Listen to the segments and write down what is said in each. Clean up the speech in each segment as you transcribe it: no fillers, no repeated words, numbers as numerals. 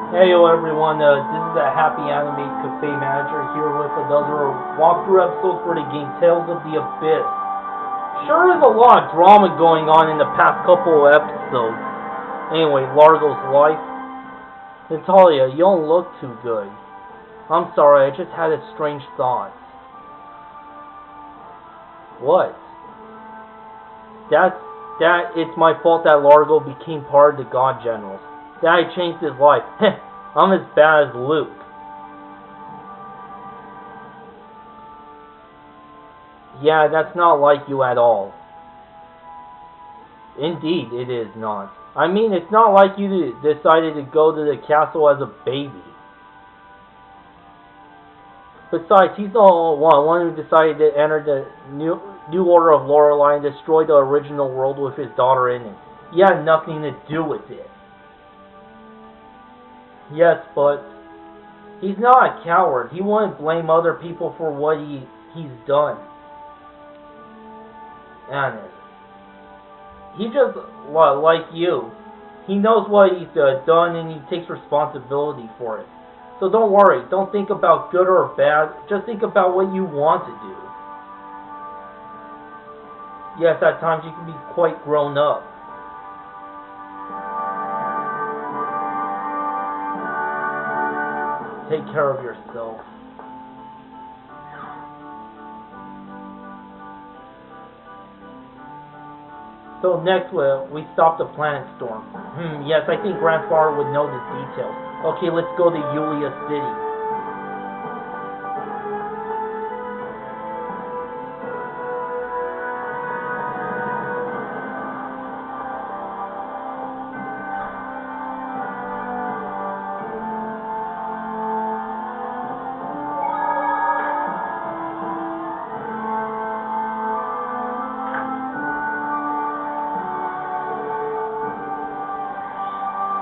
Hey everyone, this is the HappyAnimaidCafeManager here with another walkthrough episode for the game Tales of the Abyss. Sure is a lot of drama going on in the past couple of episodes. Anyway, Largo's life. Natalia, you don't look too good. I'm sorry, I just had a strange thought. What? It's my fault that Largo became part of the God Generals. That I changed his life. I'm as bad as Luke. Yeah, that's not like you at all. Indeed, it is not. I mean, it's not like you decided to go to the castle as a baby. Besides, he's the one who decided to enter the new order of Lorelei and destroy the original world with his daughter in it. He had nothing to do with it. Yes, but he's not a coward. He wouldn't blame other people for what he's done. Honest. He just, like you, he knows what he's done and he takes responsibility for it. So don't worry, don't think about good or bad, just think about what you want to do. Yes, at times you can be quite grown up. Take care of yourself. So next we stop the planet storm. Yes, I think Grandfather would know the details. Okay, let's go to Yulia City.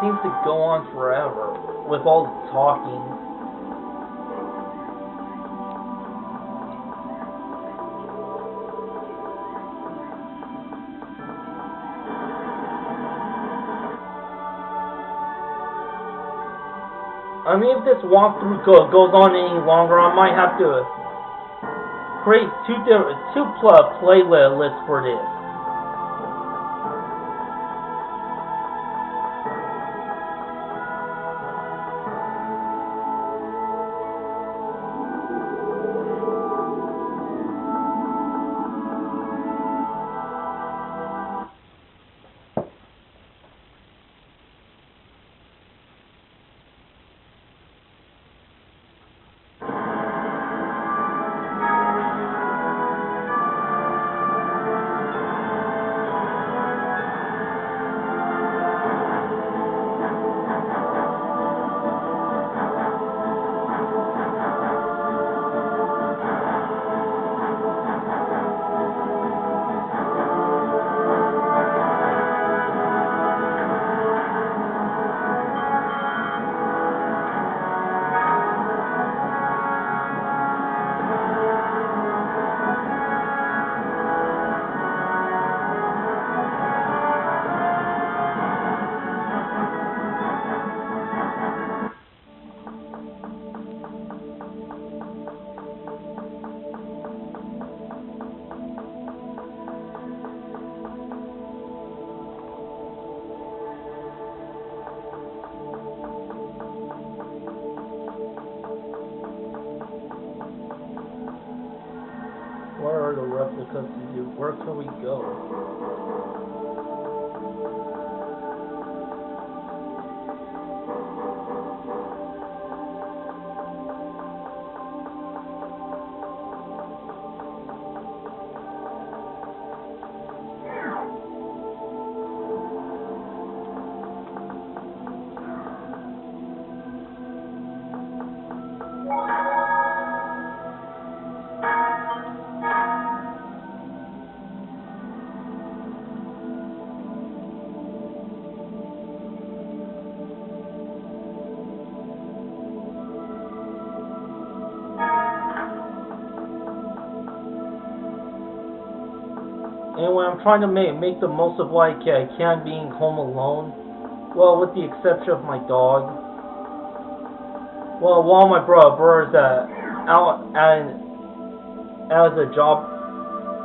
Seems to go on forever with all the talking. I mean, if this walkthrough goes on any longer, I might have to create two playlists for this. Where are the replicas to do? Where can we go? Anyway, I'm trying to make the most of what I can being home alone. Well, with the exception of my dog. Well, while my brother's out as a job,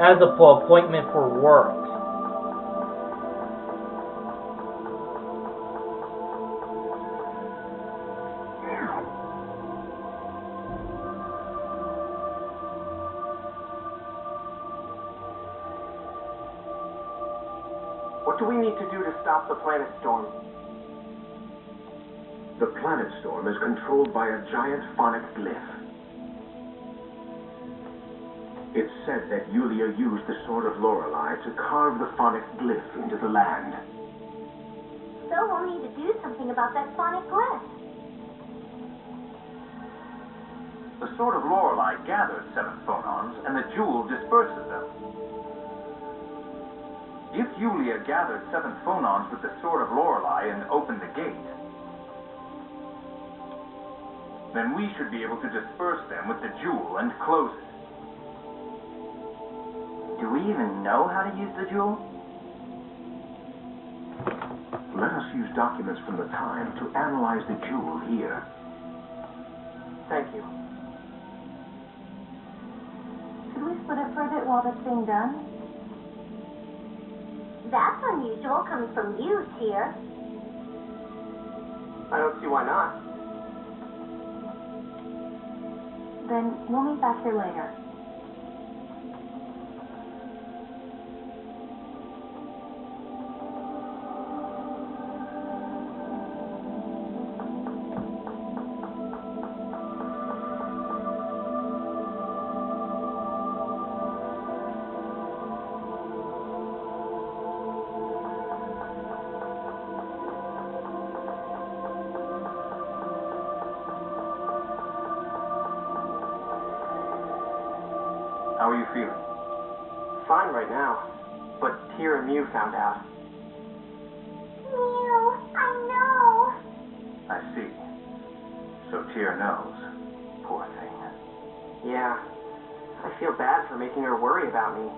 as a appointment for work. What do we need to do to stop the planet storm? The planet storm is controlled by a giant phonic glyph. It's said that Yulia used the Sword of Lorelei to carve the phonic glyph into the land. So we'll need to do something about that phonic glyph. The Sword of Lorelei gathers 7 phonons, and the jewel disperses them. If Yulia gathered 7 phonons with the Sword of Lorelei and opened the gate, then we should be able to disperse them with the jewel and close it. Do we even know how to use the jewel? Let us use documents from the time to analyze the jewel here. Thank you. Should we split it for a bit while that's being done? That's unusual coming from you, Tyr. I don't see why not. Then we'll meet back here later. How are you feeling? Fine right now. But Tyr and Mew found out. Mew, I know. I see. So Tyr knows. Poor thing. Yeah. I feel bad for making her worry about me.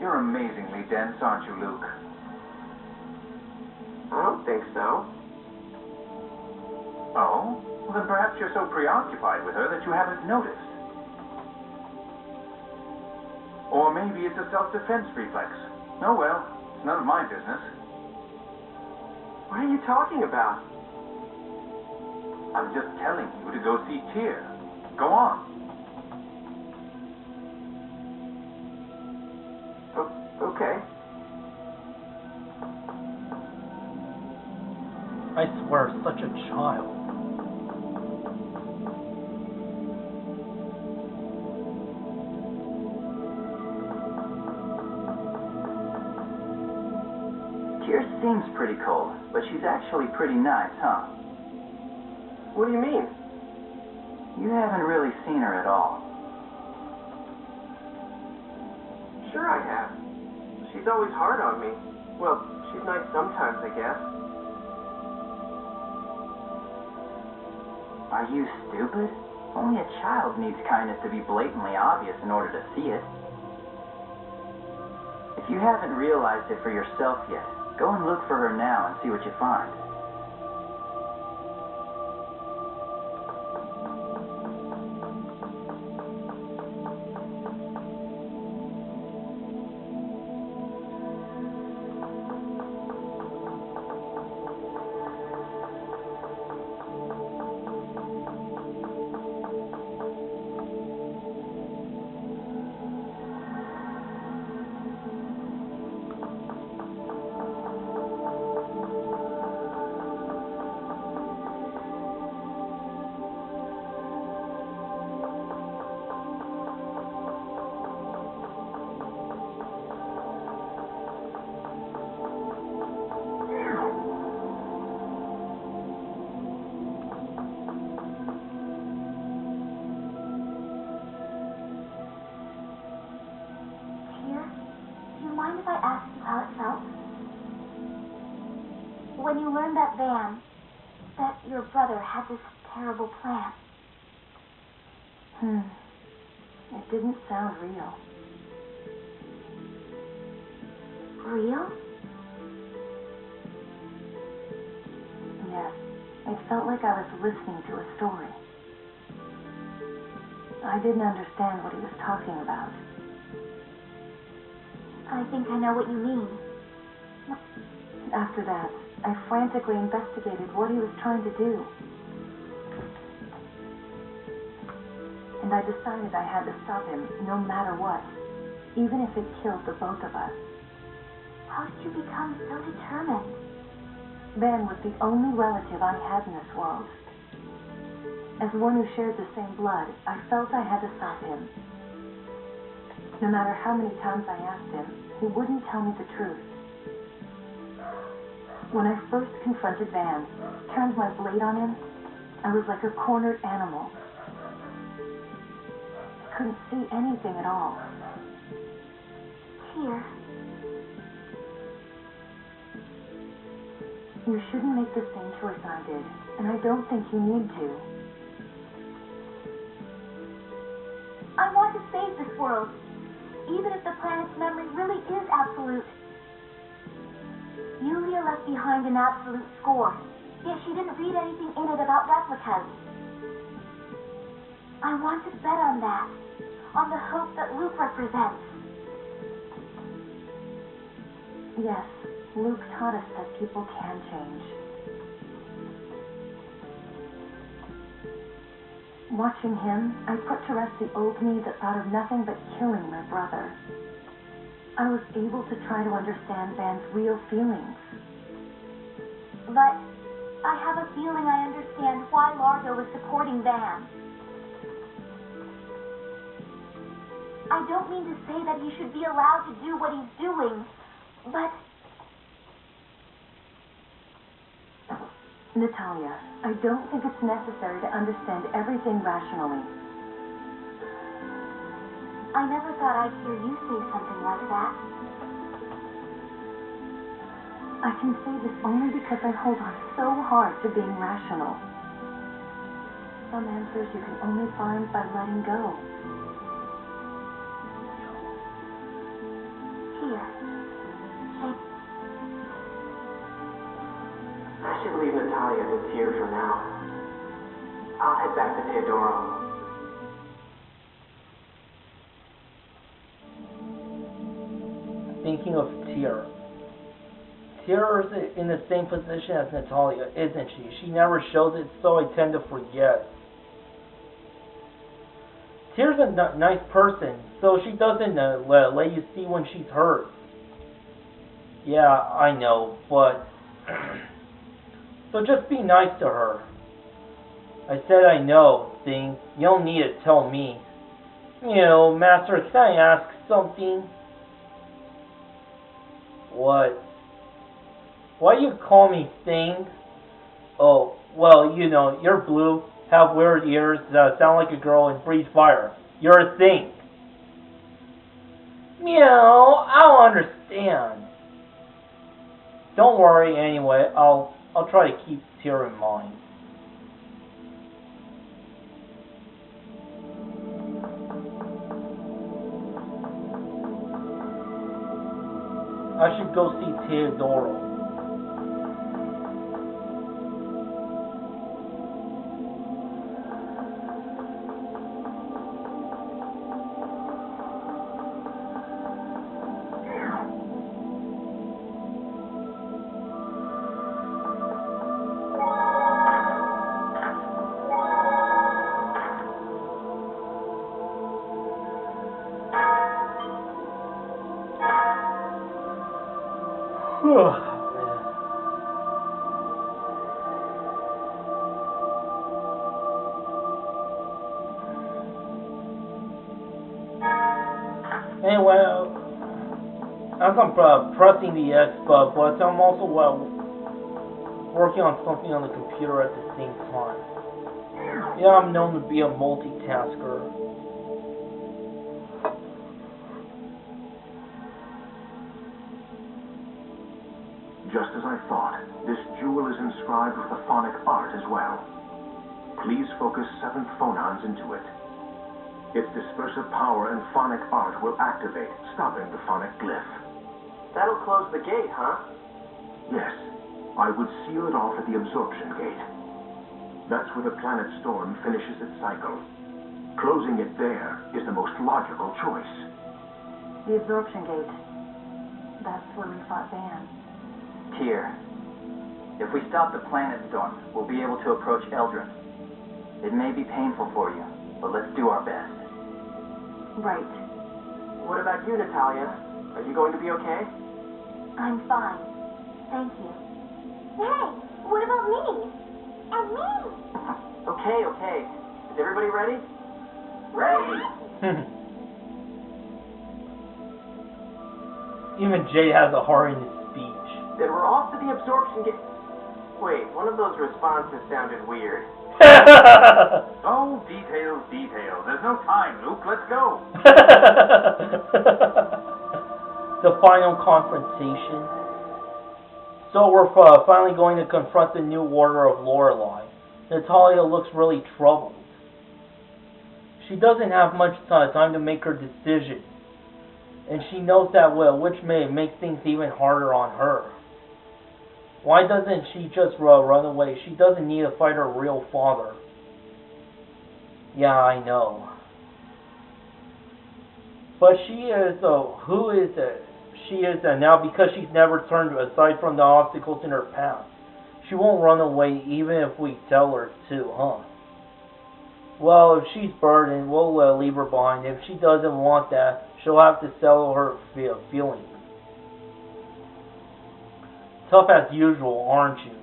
You're amazingly dense, aren't you, Luke? I don't think so. Oh? Well, then perhaps you're so preoccupied with her that you haven't noticed. Or maybe it's a self-defense reflex. Oh well, it's none of my business. What are you talking about? I'm just telling you to go see Tyr. Go on. Okay. I swear, such a child. Tyr seems pretty cold, but she's actually pretty nice, huh? What do you mean? You haven't really seen her at all. Sure I have. She's always hard on me. Well, she's nice sometimes, I guess. Are you stupid? Only a child needs kindness to be blatantly obvious in order to see it. If you haven't realized it for yourself yet, go and look for her now and see what you find. Mind if I ask you how it felt? When you learned that your brother had this terrible plan. It didn't sound real. Real? Yeah. It felt like I was listening to a story. I didn't understand what he was talking about. I think I know what you mean. After that, I frantically investigated what he was trying to do. And I decided I had to stop him no matter what, even if it killed the both of us. How did you become so determined? Van was the only relative I had in this world. As one who shared the same blood, I felt I had to stop him. No matter how many times I asked him, he wouldn't tell me the truth. When I first confronted Van, turned my blade on him, I was like a cornered animal. I couldn't see anything at all. Here. You shouldn't make the same choice I did, and I don't think you need to. I want to save this world, even if the planet's memory really is absolute. Yulia left behind an absolute score, yet she didn't read anything in it about replicas. I want to bet on that, on the hope that Luke represents. Yes, Luke taught us that people can change. Watching him, I put to rest the old me that thought of nothing but killing my brother. I was able to try to understand Van's real feelings. But I have a feeling I understand why Largo is supporting Van. I don't mean to say that he should be allowed to do what he's doing, but... Natalia, I don't think it's necessary to understand everything rationally. I never thought I'd hear you say something like that. I can say this only because I hold on so hard to being rational. Some answers you can only find by letting go. Here. I should leave Natalia to Tyr for now. I'll head back to Teodoro. Thinking of Tyr. Tyr is in the same position as Natalia, isn't she? She never shows it, so I tend to forget. Tyr's a nice person, so she doesn't let you see when she's hurt. Yeah, I know, but... so just be nice to her. I said I know, thing. You don't need to tell me. You know, Master, can I ask something? What? Why you call me Thing? Oh, well, you know, you're blue, have weird ears, sound like a girl, and breathe fire. You're a Thing. Meow, I don't understand. Don't worry, anyway, I'll try to keep Tyr in mind. I should go see Teodoro. Anyway, as I'm pressing the X button, I'm also working on something on the computer at the same time. Yeah, I'm known to be a multitasker. Just as I thought, this jewel is inscribed with the phonic art as well. Please focus 7th phonons into it. Its dispersive power and phonic art will activate, stopping the phonic glyph. That'll close the gate, huh? Yes, I would seal it off at the absorption gate. That's where the planet storm finishes its cycle. Closing it there is the most logical choice. The absorption gate. That's where we fought Van. Tyr, if we stop the planet storm, we'll be able to approach Eldrin. It may be painful for you, but let's do our best. Right. What about you, Natalia? Are you going to be okay? I'm fine. Thank you. Hey, what about me? And me? Okay. Is everybody ready? Ready! Even Jay has a heart in his speech. Then we're off to the absorption gate. Wait, one of those responses sounded weird. Oh, details. There's no time, Luke. Let's go. The final confrontation. So we're finally going to confront the new order of Lorelei. Natalia looks really troubled. She doesn't have much time to make her decision. And she knows that well, which may make things even harder on her. Why doesn't she just run away? She doesn't need to fight her real father. Yeah, I know. But she is, who is it? She is now because she's never turned aside from the obstacles in her path. She won't run away even if we tell her to, huh? Well, if she's burdened, we'll leave her behind. If she doesn't want that, she'll have to settle her feelings. Tough as usual, aren't you?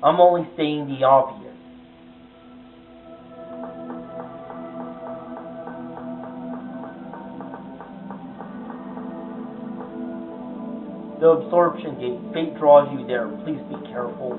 I'm only stating the obvious. The absorption gate. Fate draws you there. Please be careful.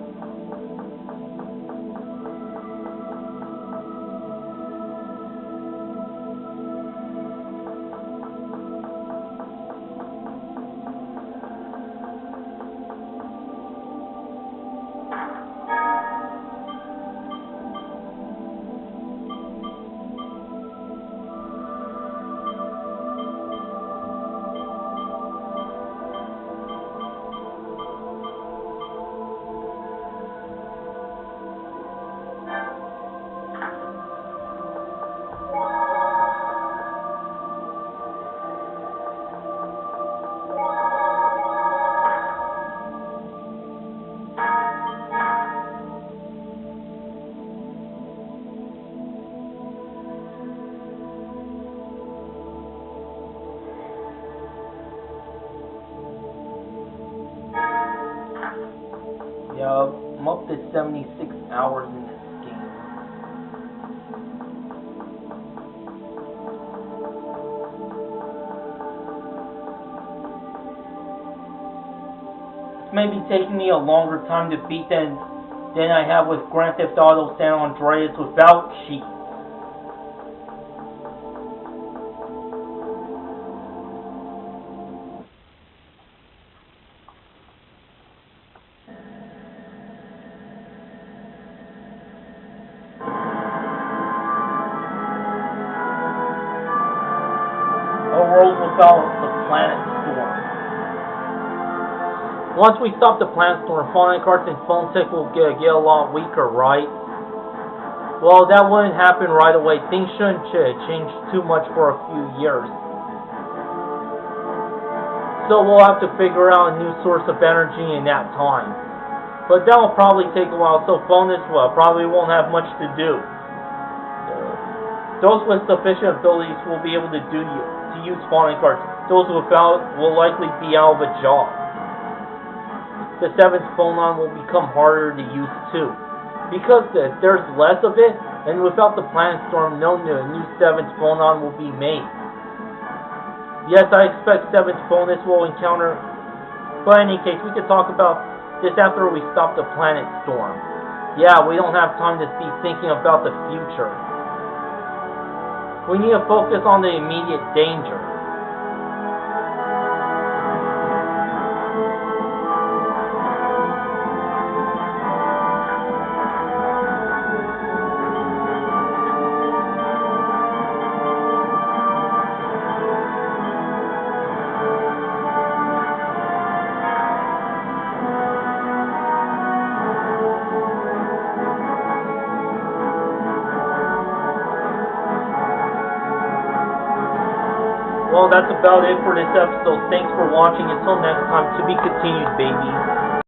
Yeah, I'm up to 76 hours in this game. It's maybe taking me a longer time to beat than I have with Grand Theft Auto San Andreas without cheats. A world without the planet storm. Once we stop the planet storm, phone cards and phone tech will get a lot weaker, right? Well, that wouldn't happen right away. Things shouldn't change too much for a few years. So we'll have to figure out a new source of energy in that time. But that will probably take a while, so phonies probably won't have much to do. Those with sufficient abilities will be able to use spawning cards. Those without will likely be out of a job. The 7th phonon will become harder to use too. Because there's less of it, and without the planet storm, no new 7th phonon will be made. Yes, I expect 7th bonus will encounter, but in any case, we can talk about this after we stop the planet storm. Yeah, we don't have time to be thinking about the future. We need to focus on the immediate danger. Well, that's about it for this episode. Thanks for watching. Until next time, to be continued, baby.